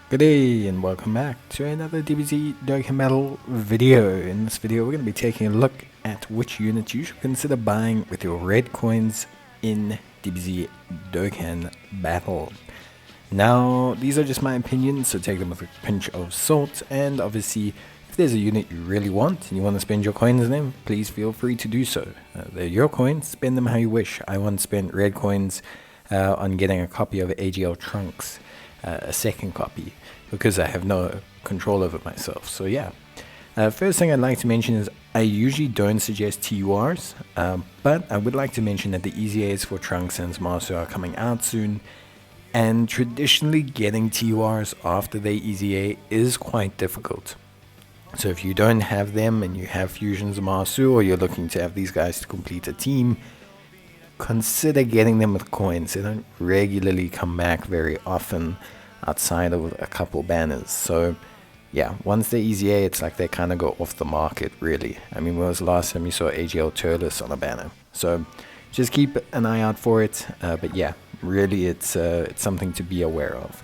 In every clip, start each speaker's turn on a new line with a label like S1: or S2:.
S1: Good day and welcome back to another DBZ Dokkan video. In this video we're going to be taking a look at which units you should consider buying with your red coins in DBZ Dokkan Battle. Now these are just my opinions, so take them with a pinch of salt, and obviously if there's a unit you really want and you want to spend your coins on them, please feel free to do so. They're your coins, spend them how you wish. I once spent red coins on getting a copy of AGL Trunks, a second copy, because I have no control over myself. So yeah, first thing I'd like to mention is I usually don't suggest TURs, but I would like to mention that the EZAs for Trunks and Zamasu are coming out soon, and traditionally getting TURs after they EZA is quite difficult. So if you don't have them and you have Fusion Zamasu, or you're looking to have these guys to complete a team, consider getting them with coins. They don't regularly come back very often outside of a couple banners. So yeah, once they EZA, it's like they kind of go off the market, really. I mean, when was the last time you saw AGL Turles on a banner? So just keep an eye out for it. But yeah, really it's something to be aware of.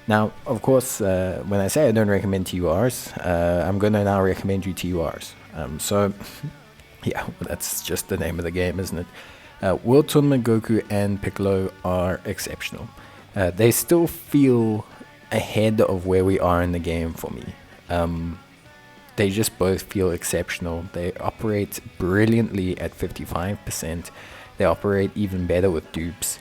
S1: Now, of course, when I say I don't recommend TURs, I'm going to now recommend you TURs. So yeah, well, that's just the name of the game, isn't it? World Tournament Goku and Piccolo are exceptional. They still feel ahead of where we are in the game for me. They just both feel exceptional. They operate brilliantly at 55%. They operate even better with dupes.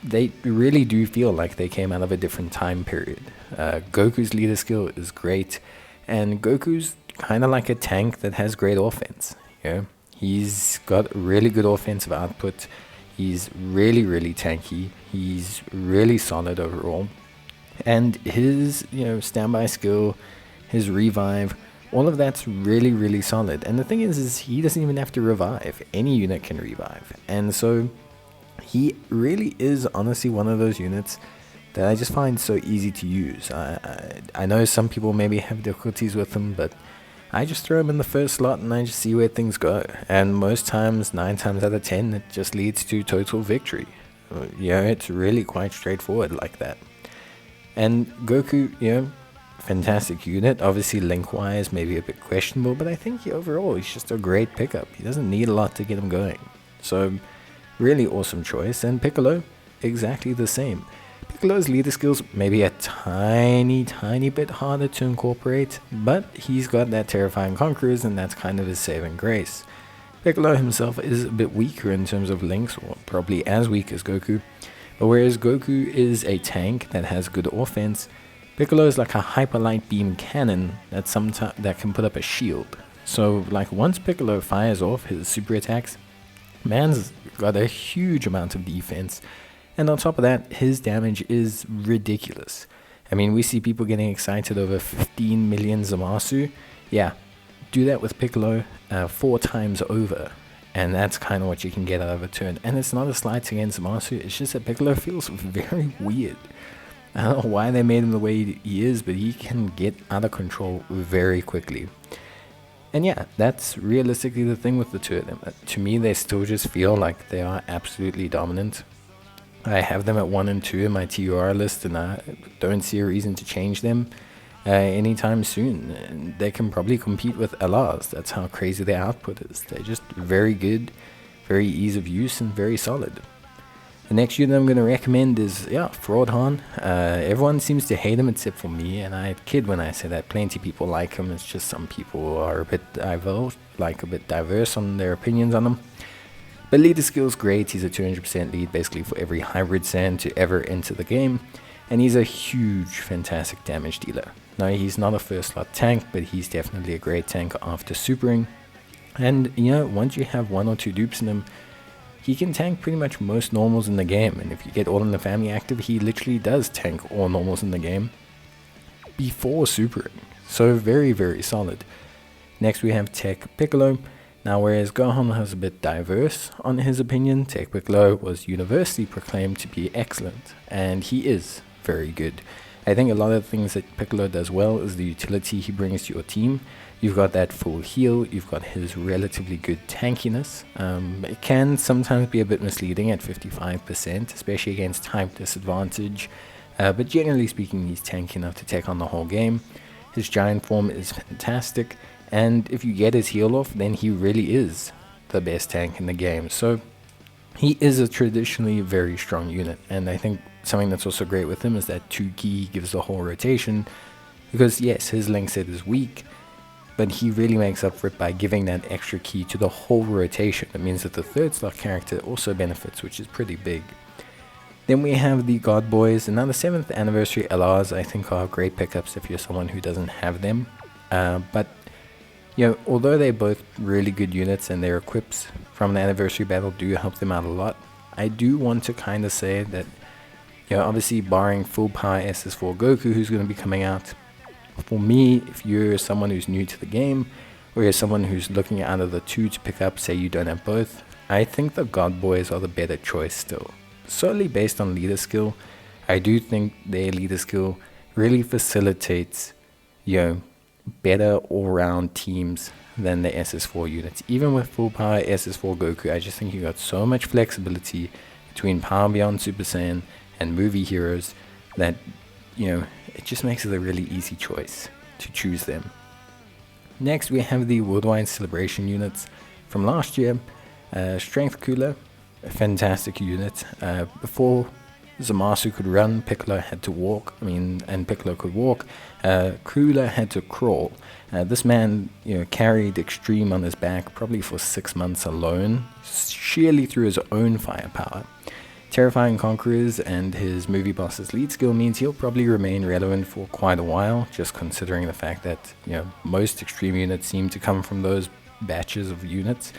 S1: They really do feel like they came out of a different time period. Goku's leader skill is great, and Goku's kind of like a tank that has great offense. You know? He's got really good offensive output. He's really tanky. He's really solid overall. And his, standby skill, his revive, all of that's really solid. And the thing is he doesn't even have to revive. Any unit can revive. And so he really is honestly one of those units that I just find so easy to use. I know some people maybe have difficulties with him, but I just throw him in the first slot and I just see where things go. And most times, 9 times out of 10, it just leads to total victory. It's really quite straightforward like that. And Goku, fantastic unit. Obviously, link-wise, maybe a bit questionable, but I think overall, he's just a great pickup. He doesn't need a lot to get him going. So, really awesome choice. And Piccolo, exactly the same. Piccolo's leader skills maybe a tiny bit harder to incorporate, but he's got that terrifying conquerors, and that's kind of his saving grace. Piccolo himself is a bit weaker in terms of links, or probably as weak as Goku, but whereas Goku is a tank that has good offense, Piccolo is like a hyper light beam cannon that can put up a shield. So like once Piccolo fires off his super attacks, man's got a huge amount of defense. And on top of that, his damage is ridiculous. I mean, we see people getting excited over 15 million Zamasu. Yeah, do that with Piccolo 4 times over. And that's kind of what you can get out of a turn. And it's not a slight against Zamasu, it's just that Piccolo feels very weird. I don't know why they made him the way he is, but he can get out of control very quickly. And yeah, that's realistically the thing with the two of them. To me, they still just feel like they are absolutely dominant. I have them at 1 and 2 in my TUR list, and I don't see a reason to change them anytime soon. And they can probably compete with LRs. That's how crazy their output is. They're just very good, very ease of use, and very solid. The next unit I'm going to recommend is, Fraudhan. Everyone seems to hate him except for me, and I kid when I say that. Plenty of people like him. It's just some people are a bit diverse on their opinions on him. But leader skill's great. He's a 200% lead basically for every hybrid Saiyan to ever enter the game, and he's a huge, fantastic damage dealer. Now, he's not a first slot tank, but he's definitely a great tank after supering. And, once you have 1 or 2 dupes in him, he can tank pretty much most normals in the game. And if you get All in the Family active, he literally does tank all normals in the game before supering. So very solid. Next, we have Tech Piccolo. Now, whereas Gohan was a bit diverse on his opinion, Tech Piccolo was universally proclaimed to be excellent, and he is very good. I think a lot of the things that Piccolo does well is the utility he brings to your team. You've got that full heal, you've got his relatively good tankiness. It can sometimes be a bit misleading at 55%, especially against type disadvantage But generally speaking, he's tanky enough to take on the whole game. His giant form is fantastic, and if you get his heal off, then he really is the best tank in the game. So he is a traditionally very strong unit, and I think something that's also great with him is that 2 key gives the whole rotation, because yes, his link set is weak, but he really makes up for it by giving that extra key to the whole rotation. It means that the 3rd slot character also benefits, which is pretty big. Then we have the God Boys, and now the 7th anniversary LRs I think are great pickups if you're someone who doesn't have them. But you know, although they're both really good units and their equips from the anniversary battle do help them out a lot, I do want to kind of say that, you know, obviously barring full power SS4 Goku, who's going to be coming out, for me, if you're someone who's new to the game, or you're someone who's looking out of the 2 to pick up, say you don't have both, I think the God Boys are the better choice still. Solely based on leader skill, I do think their leader skill really facilitates, you know, better all-round teams than the SS4 units. Even with full power SS4 Goku, I just think you got so much flexibility between Power Beyond Super Saiyan and movie heroes that, you know, it just makes it a really easy choice to choose them. Next, we have the Worldwide Celebration units from last year. Strength Cooler, a fantastic unit. Before Zamasu could run, Piccolo had to walk. And Piccolo could walk. Cooler had to crawl. This man, you know, carried Extreme on his back probably for 6 months alone, sheerly through his own firepower. Terrifying Conquerors and his movie boss's lead skill means he'll probably remain relevant for quite a while, just considering the fact that, you know, most Extreme units seem to come from those batches of units.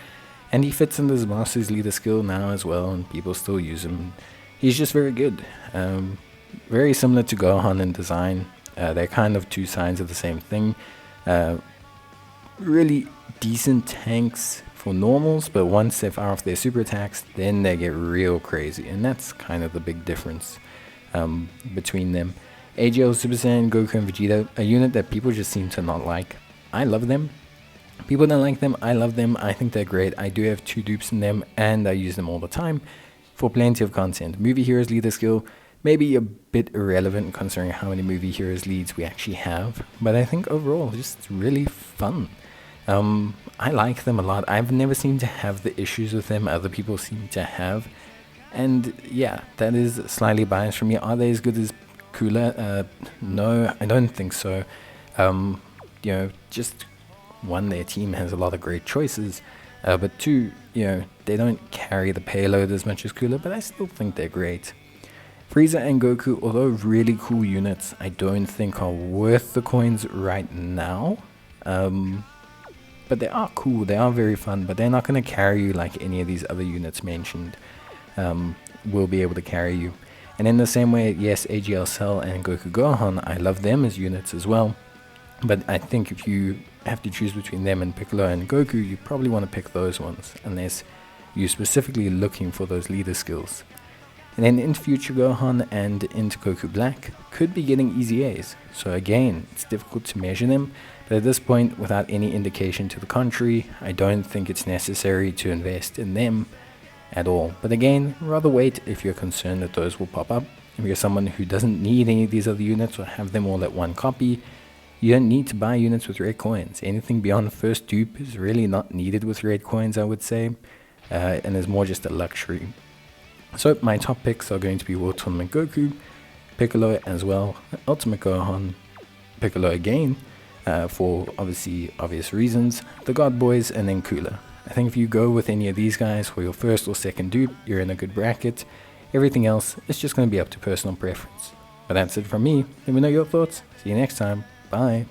S1: And he fits into Zamasu's leader skill now as well, and people still use him. He's just very good. Very similar to Gohan in design. They're kind of 2 sides of the same thing. Really decent tanks for normals, but once they fire off their super attacks, then they get real crazy, and that's kind of the big difference between them. AGL, Super Saiyan, Goku, and Vegeta, a unit that people just seem to not like. I love them. People don't like them. I love them. I think they're great. I do have 2 dupes in them, and I use them all the time for plenty of content. Movie Heroes leader skill, maybe a bit irrelevant considering how many Movie Heroes leads we actually have, but I think overall just really fun. I like them a lot. I've never seemed to have the issues with them other people seem to have, and yeah, that is slightly biased from me. Are they as good as Cooler? No, I don't think so. You know, just 1, their team has a lot of great choices, but 2, you know, they don't carry the payload as much as Cooler, but I still think they're great. Frieza and Goku, although really cool units, I don't think are worth the coins right now. But they are cool, they are very fun, but they're not going to carry you like any of these other units mentioned will be able to carry you. And in the same way, yes, AGL Cell and Goku Gohan, I love them as units as well. But I think if you have to choose between them and Piccolo and Goku, you probably want to pick those ones, unless you're specifically looking for those leader skills. And then into Future Gohan and into Goku Black could be getting easy A's. So again, it's difficult to measure them, but at this point, without any indication to the contrary, I don't think it's necessary to invest in them at all. But again, rather wait if you're concerned that those will pop up. If you're someone who doesn't need any of these other units or have them all at 1 copy, you don't need to buy units with red coins. Anything beyond first dupe is really not needed with red coins, I would say, and is more just a luxury. So my top picks are going to be World Tournament Goku, Piccolo as well, Ultimate Gohan, Piccolo again, for obvious reasons, the God Boys, and then Cooler. I think if you go with any of these guys for your first or second dupe, you're in a good bracket. Everything else is just going to be up to personal preference. But that's it from me. Let me know your thoughts. See you next time. Bye.